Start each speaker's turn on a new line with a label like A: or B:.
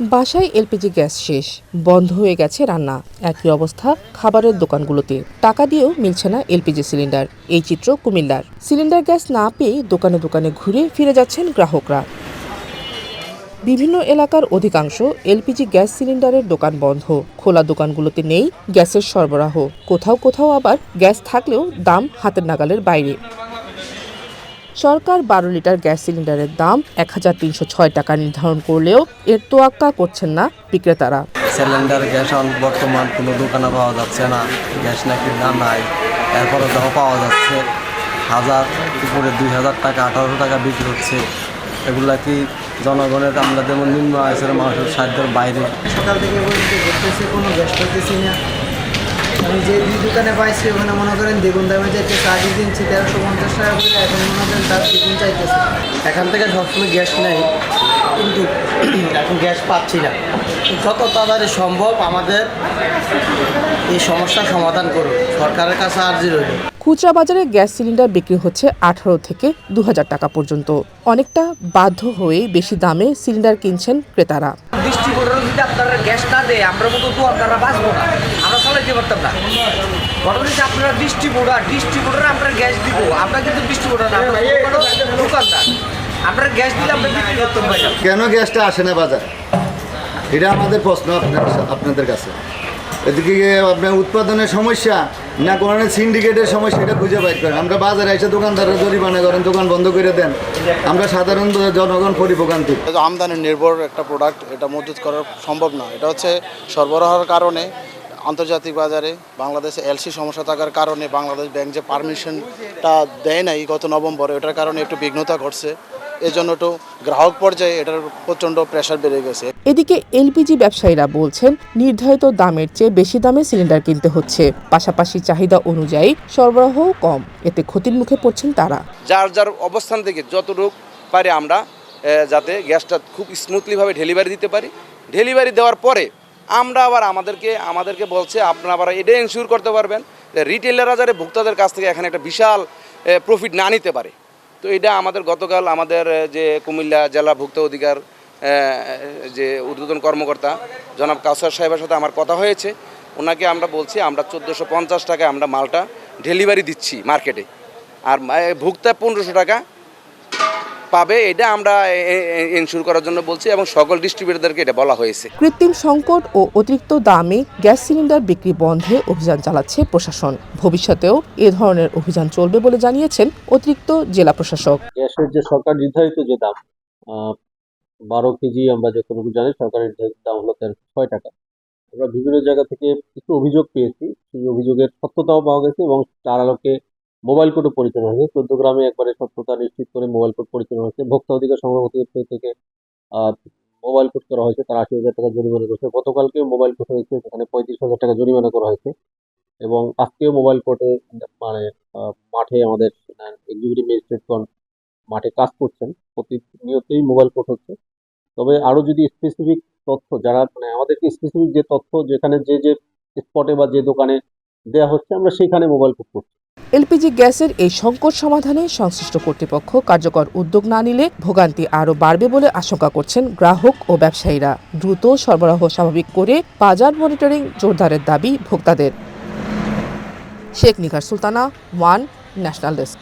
A: বাসায় LPG gas শেষ, বন্ধ হয়ে গেছে রান্না। একই অবস্থা খাবারের দোকানগুলোতে, টাকা দিয়েও মিলছে না এলপিজি সিলিন্ডার। এই চিত্র কুমিল্লার। সিলিন্ডার গ্যাস না পেয়ে দোকানে দোকানে ঘুরে ফিরে যাচ্ছেন গ্রাহকরা। বিভিন্ন এলাকার অধিকাংশ এলপিজি গ্যাস সিলিন্ডারের দোকান বন্ধ। খোলা দোকানগুলোতে নেই গ্যাসের সরবরাহ। কোথাও কোথাও আবার গ্যাস থাকলেও দাম হাতের নাগালের বাইরে। সরকার 12 লিটার গ্যাস সিলিন্ডারের দাম 1306 টাকা নির্ধারণ করলেও এর তোয়াক্কা করছেন না বিক্রেতারা।
B: সিলিন্ডার গ্যাস বর্তমান কোনো দোকানে পাওয়া যাচ্ছে না, গ্যাস নাকি না নাই, এরপরে যখন পাওয়া যাচ্ছে 1000 উপরে 2000 টাকা 1800 টাকা বিক্রি হচ্ছে। এগুলা কি জনগণের, আমরা যেমন নিম্ন আয়ের মানুষের সাধ্যের বাইরে।
C: সকাল থেকে বলতেছে কোনো গ্যাস পাইতেছি না। আমি যে দোকানে পাইছি ওখানে মনে করেন দ্বিগুণ দামে চাইতেছে। আগে কিনছি 1350 টাকা করে, এখন মনে করেন তার দ্বিগুণ চাইতেছে। এখান থেকে সবসময় গ্যাস নেই, কিন্তু এখন গ্যাস পাচ্ছি না। যত তাড়াতাড়ি সম্ভব আমাদের এই সমস্যার সমাধান করুন, সরকারের কাছে আর্জি রইল।
A: খুচরা বাজারে গ্যাস সিলিন্ডার বিক্রি হচ্ছে 18 থেকে 2000 টাকা পর্যন্ত। অনেকটা বাধ্য হয়ে বেশি দামে সিলিন্ডার কিনছেন ক্রেতারা।
D: ডিস্ট্রিবিউটর যদি আপনারা গ্যাস না দেয়, আমরা মতো তো আপনারা বাঁচবো না, আমরা চালাইতে পারতাম না। ঘটনা হচ্ছে আপনারা ডিস্ট্রিবিউটর আমরা গ্যাস দিব, আমরা কিন্তু ডিস্ট্রিবিউটর না, দোকানদার। আমরা গ্যাস দিলে আমরা বিক্রি করতাম না।
E: কেন গ্যাসটা আসে না বাজারে, এটা আমাদের প্রশ্ন আপনাদের কাছে। এদিকে আপনার উৎপাদনের সমস্যা না কোনো সিন্ডিকেটের সমস্যা, এটা খুঁজে বাইর করেন। আমরা বাজারে এসে দোকানদাররা জরিমানা করেন, দোকান বন্ধ করে দেন, আমরা সাধারণ জনগণ পরিভোগান্তি।
F: আমদানি নির্ভর একটা প্রোডাক্ট, এটা মজুত করা সম্ভব না। এটা হচ্ছে সরবরাহের কারণে আন্তর্জাতিক বাজারে বাংলাদেশে এলসি সমস্যা থাকার কারণে বাংলাদেশ ব্যাংক যে পারমিশনটা দেয় নাই গত নভেম্বরে, এটার কারণে একটু বিঘ্নতা ঘটছে। এজন্য তো গ্রাহক পর্যায়ে এটার প্রচণ্ড প্রেশার বেড়ে গেছে।
A: এদিকে এলপিজি ব্যবসায়ীরা বলছেন নির্ধারিত দামের চেয়ে বেশি দামে সিলিন্ডার কিনতে হচ্ছে। পাশাপাশি চাহিদা অনুযায়ী সরবরাহও কম, এতে ক্ষতির মুখে পড়ছেন তারা।
G: যার যার অবস্থান থেকে যতটুকু পারে আমরা যাতে গ্যাসটা খুব স্মুথলিভাবে ডেলিভারি দিতে পারি। ডেলিভারি দেওয়ার পরে আমরা আবার আমাদেরকে বলছে আপনারা আবার এটা এনশিওর করতে পারবেন যে রিটেলাররা যাতে ভোক্তাদের কাছ থেকে এখানে একটা বিশাল প্রফিট না নিতে পারে। তো এটা আমাদের গতকাল আমাদের যে কুমিল্লা জেলা ভোক্তা অধিকার যে ঊর্ধ্বতন কর্মকর্তা জনাব কাউসার সাহেবের সাথে আমার কথা হয়েছে। ওনাকে আমরা বলছি আমরা 1450 টাকায় আমরা মালটা ডেলিভারি দিচ্ছি মার্কেটে, আর ভোক্তা 1500 টাকা পাবে। এটা আমরা এনশিওর করার জন্য বলছি এবং সকল ডিস্ট্রিবিউটরদেরকে এটা বলা হয়েছে।
A: কৃত্রিম সংকট ও অতিরিক্ত দামে গ্যাস সিলিন্ডার বিক্রি বন্ধে অভিযান চালাচ্ছে প্রশাসন। ভবিষ্যতেও এ ধরনের অভিযান চলবে বলে জানিয়েছেন অতিরিক্ত জেলা প্রশাসক।
H: গ্যাসের যে সরকার নির্ধারিত যে দাম 12 কেজি, আমরা যতটুকু জানি সরকারের দাম হলো 1306 টাকা। আমরা বিভিন্ন জায়গা থেকে কিছু অভিযোগ পেয়েছি, সেই অভিযোগের সত্যতাও পাওয়া গেছে এবং তার আলোকে মোবাইল কোর্টও পরিচালনা হয়েছে। 14 গ্রামে একবারে সত্যতা নিশ্চিত করে মোবাইল কোর্ট পরিচালনা হয়েছে। ভোক্তা অধিকার সংরক্ষণ থেকে মোবাইল কোর্ট করা হয়েছে, তার 80,000 টাকা জরিমানা করেছে। গতকালকে মোবাইল কোর্ট হয়েছে, সেখানে 35,000 টাকা জরিমানা করা হয়েছে। এবং আজকেও মোবাইল কোর্টে মানে মাঠে আমাদের এক্সিকিউটিভ ম্যাজিস্ট্রেটগণ মাঠে কাজ করছেন, প্রতিনিয়তই মোবাইল কোর্ট হচ্ছে। তবে আরো যদি স্পেসিফিক তথ্য, যারা মানে আমাদেরকে স্পেসিফিক যে তথ্য যেখানে যে স্পটে বা যে দোকানে দেওয়া হচ্ছে, আমরা সেখানে মোবাইল কোর্ট করছি।
A: এলপিজি গ্যাসের এই সংকট সমাধানে সংশ্লিষ্ট কর্তৃপক্ষ কার্যকর উদ্যোগ না নিলে ভোগান্তি আরও বাড়বে বলে আশঙ্কা করছেন গ্রাহক ও ব্যবসায়ীরা। দ্রুত সরবরাহ স্বাভাবিক করে বাজার মনিটরিং জোরদারের দাবি ভোক্তাদের। Sheikh Nigar Sultana, one national desk.